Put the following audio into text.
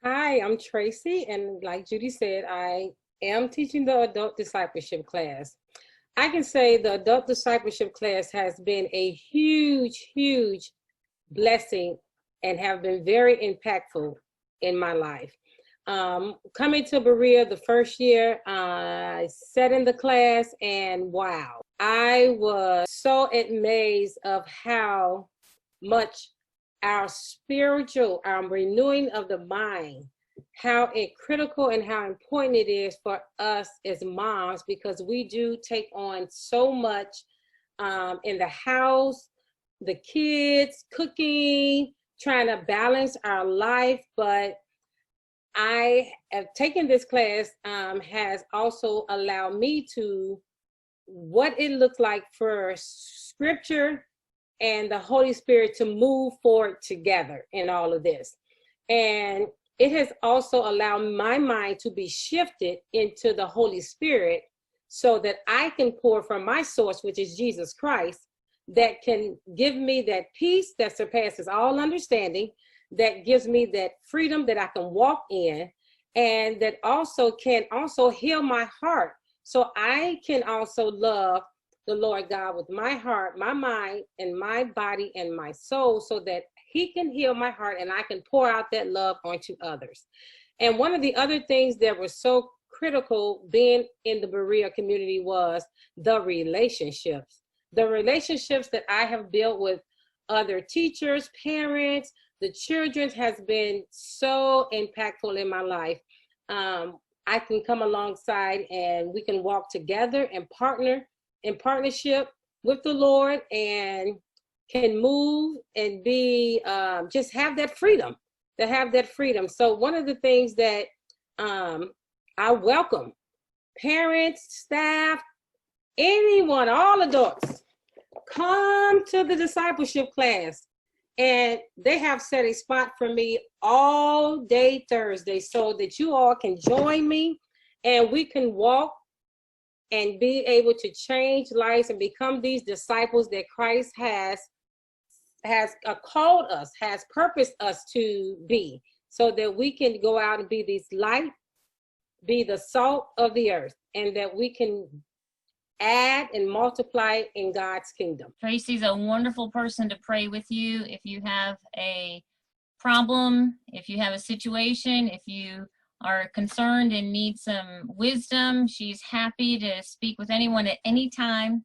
Hi, I'm Tracey, and like Judy said, I am teaching the adult discipleship class. I can say the adult discipleship class has been a huge blessing and have been very impactful in my life. Coming to Berea the first year, I sat in the class and wow, I was so amazed of how much our renewing of the mind, how critical and how important it is for us as moms, because we do take on so much in the house, the kids, cooking, trying to balance our life. But I have taken this class has also allowed me to what it looks like for scripture and the Holy Spirit to move forward together in all of this. And it has also allowed my mind to be shifted into the Holy Spirit so that I can pour from my source, which is Jesus Christ, that can give me that peace that surpasses all understanding, that gives me that freedom that I can walk in, and that also can also heal my heart. So I can also love the Lord God with my heart, my mind, and my body and my soul, so that he can heal my heart and I can pour out that love onto others. And one of the other things that was so critical being in the Berea community was the relationships. The relationships that I have built with other teachers, parents, the children has been so impactful in my life. I can come alongside and we can walk together and partner in partnership with the Lord and can move and be just have that freedom, to have that freedom. So one of the things that I welcome parents, staff, anyone, all adults, come to the discipleship class. And they have set a spot for me all day Thursday so that you all can join me and we can walk and be able to change lives and become these disciples that Christ has called us, has purposed us to be, so that we can go out and be these light, be the salt of the earth, and that we can add and multiply in God's kingdom. Tracey's a wonderful person to pray with you if you have a problem, if you have a situation, if you are concerned and need some wisdom. She's happy to speak with anyone at any time.